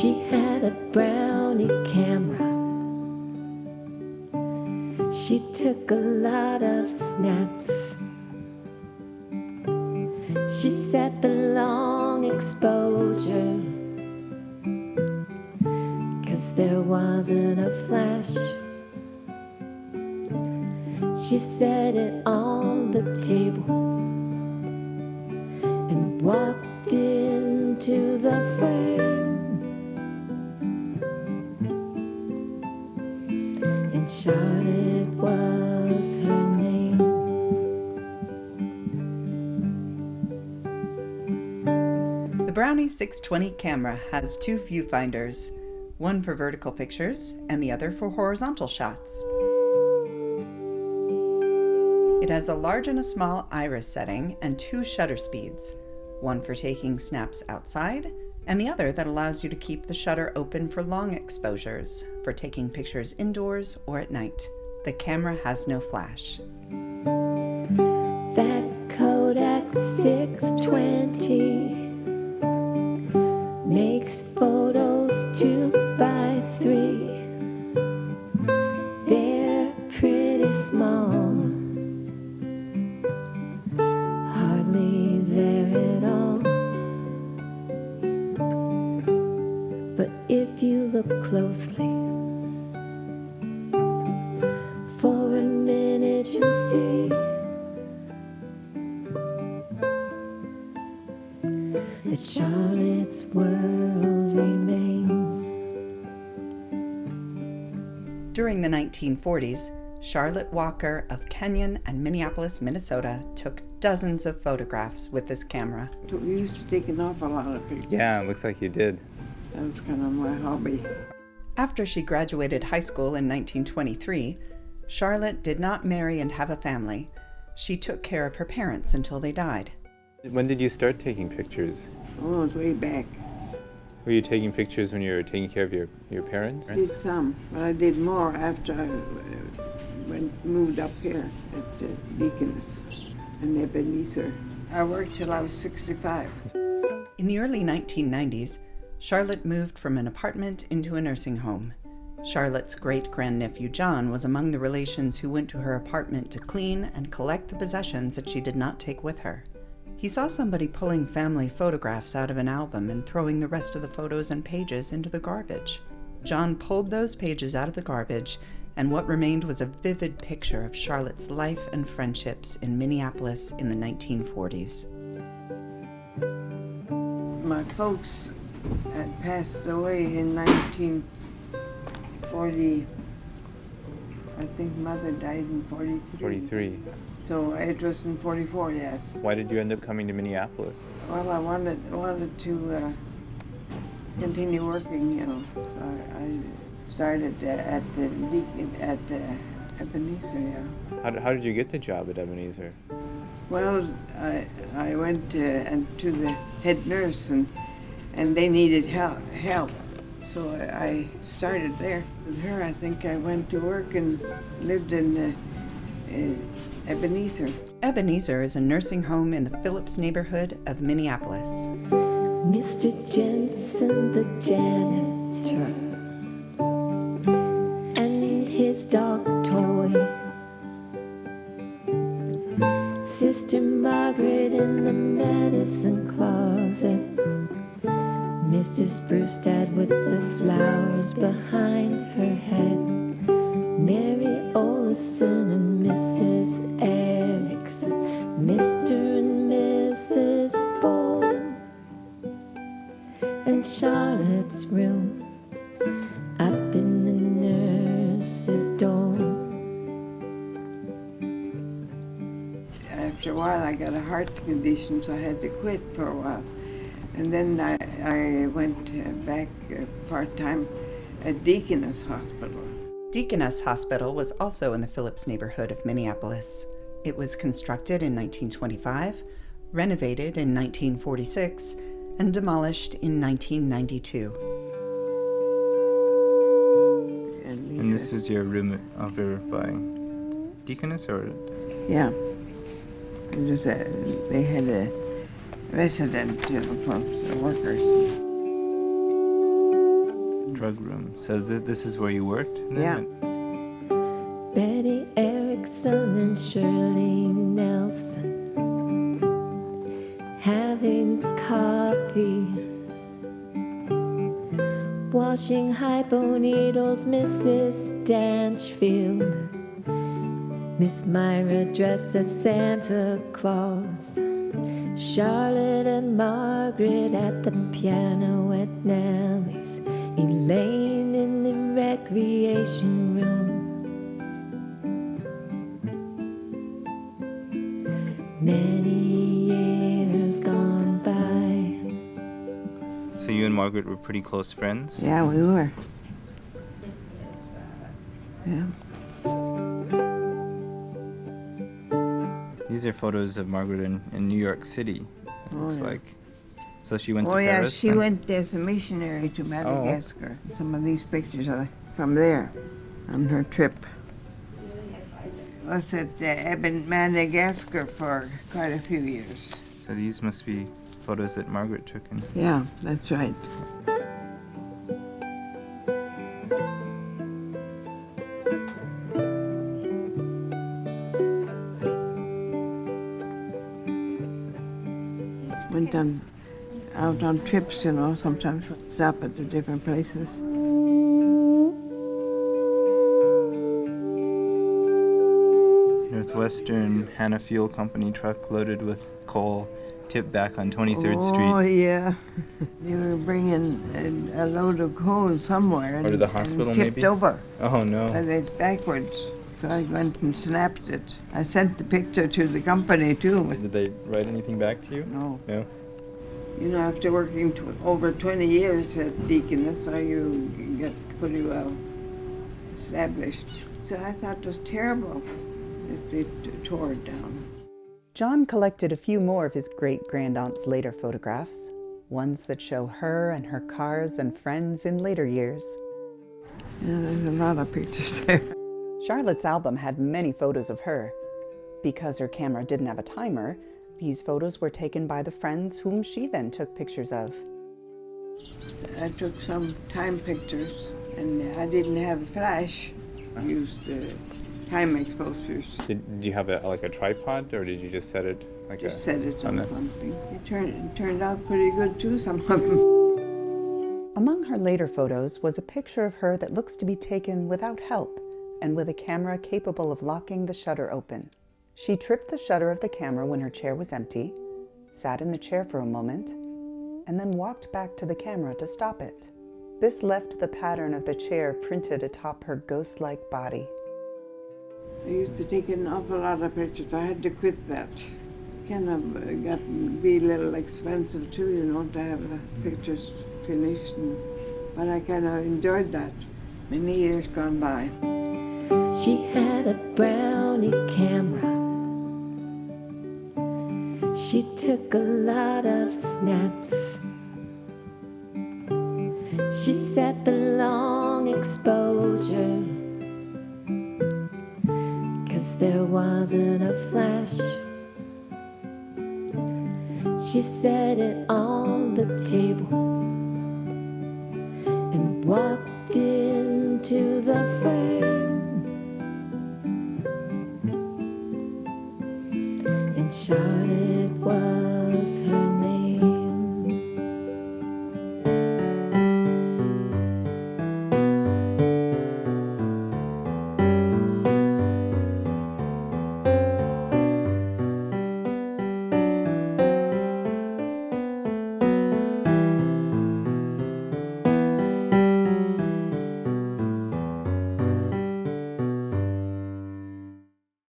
She had a Brownie camera. She took a lot of snaps. She set the long exposure, 'cause there wasn't a flash. She set it on the table and walked into the frame. And Charlotte was her name. The Brownie 620 camera has two viewfinders, one for vertical pictures and the other for horizontal shots. It has a large and a small iris setting and two shutter speeds, one for taking snaps outside and the other that allows you to keep the shutter open for long exposures, for taking pictures indoors or at night. The camera has no flash. That Kodak 620 makes photos 2x3. They're pretty small, hardly there at all. But if you look closely, for a minute you'll see that Charlotte's world remains. During the 1940s, Charlotte Walker of Kenyon and Minneapolis, Minnesota, took dozens of photographs with this camera. We used to take an awful lot of pictures. Yeah, it looks like you did. That was kind of my hobby. After she graduated high school in 1923, Charlotte did not marry and have a family. She took care of her parents until they died. When did you start taking pictures? Oh, it was way back. Were you taking pictures when you were taking care of your parents? I did some, but I did more after I moved up here at Deaconess and Ebenezer. I worked till I was 65. In the early 1990s, Charlotte moved from an apartment into a nursing home. Charlotte's great-grandnephew John was among the relations who went to her apartment to clean and collect the possessions that she did not take with her. He saw somebody pulling family photographs out of an album and throwing the rest of the photos and pages into the garbage. John pulled those pages out of the garbage, and what remained was a vivid picture of Charlotte's life and friendships in Minneapolis in the 1940s. My folks had passed away in 1940. I think Mother died in 43. 43. So it was in 44, yes. Why did you end up coming to Minneapolis? Well, I wanted to continue working, you know. So I started at Ebenezer, yeah. How did you get the job at Ebenezer? Well, I went to the head nurse, and they needed help. So I started there. With her, I think I went to work and lived in Ebenezer. Ebenezer is a nursing home in the Phillips neighborhood of Minneapolis. Mr. Jensen, the janitor, and his dog Toy. Sister Margaret in the medicine closet. Mrs. Brewstad with the flowers behind her head. Mary Olson and Mrs. Erickson. Mr. and Mrs. Bourne. And Charlotte's room up in the nurse's dorm. After a while, I got a heart condition, so I had to quit for a while. And then I went back part-time at Deaconess Hospital. Deaconess Hospital was also in the Phillips neighborhood of Minneapolis. It was constructed in 1925, renovated in 1946, and demolished in 1992. And this is your room over by Deaconess, or? Yeah. It was they had a resident for the workers. Drug room. So this is where you worked? Yeah. Betty Erickson and Shirley Nelson having coffee, washing hypo needles, Mrs. Stanchfield, Miss Myra dressed as Santa Claus, Charlotte and Margaret at the piano at Nellie's, Elaine in the recreation room. Many years gone by. So you and Margaret were pretty close friends? Yeah, we were. Yeah. These are photos of Margaret in New York City, it looks yeah. like. So she went to Oh, yeah, Paris? she then? went as a missionary to Madagascar. Some of these pictures are from there, on her trip. I was at Madagascar for quite a few years. So these must be photos that Margaret took in. Yeah, that's right. Went out on trips, you know, sometimes stop at the different places. Northwestern Hannah Fuel Company truck loaded with coal tipped back on 23rd Oh, Street. yeah. They were bringing a load of coal somewhere. Or to the hospital, and tipped maybe? over. Oh, no. Backwards. So I went and snapped it. I sent the picture to the company, too. Did they write anything back to you? No. No? You know, after working over 20 years at Deaconess, you get pretty well established. So I thought it was terrible that they tore it down. John collected a few more of his great-grandaunt's later photographs, ones that show her and her cars and friends in later years. Yeah, there's a lot of pictures there. Charlotte's album had many photos of her. Because her camera didn't have a timer, these photos were taken by the friends whom she then took pictures of. I took some time pictures, and I didn't have a flash. I used time exposures. Did you have a tripod, or did you just set it Just set it on that? something. It turned out pretty good too, some of them. Among her later photos was a picture of her that looks to be taken without help and with a camera capable of locking the shutter open. She tripped the shutter of the camera when her chair was empty, sat in the chair for a moment, and then walked back to the camera to stop it. This left the pattern of the chair printed atop her ghost-like body. I used to take an awful lot of pictures. I had to quit that. Kind of got be a little expensive too, you know, to have the pictures finished. But I kind of enjoyed that. Many years gone by. She had a Brownie camera. She took a lot of snaps. She set the long exposure, 'cause there wasn't a flash. She set it on the table and walked into the frame. And Charlotte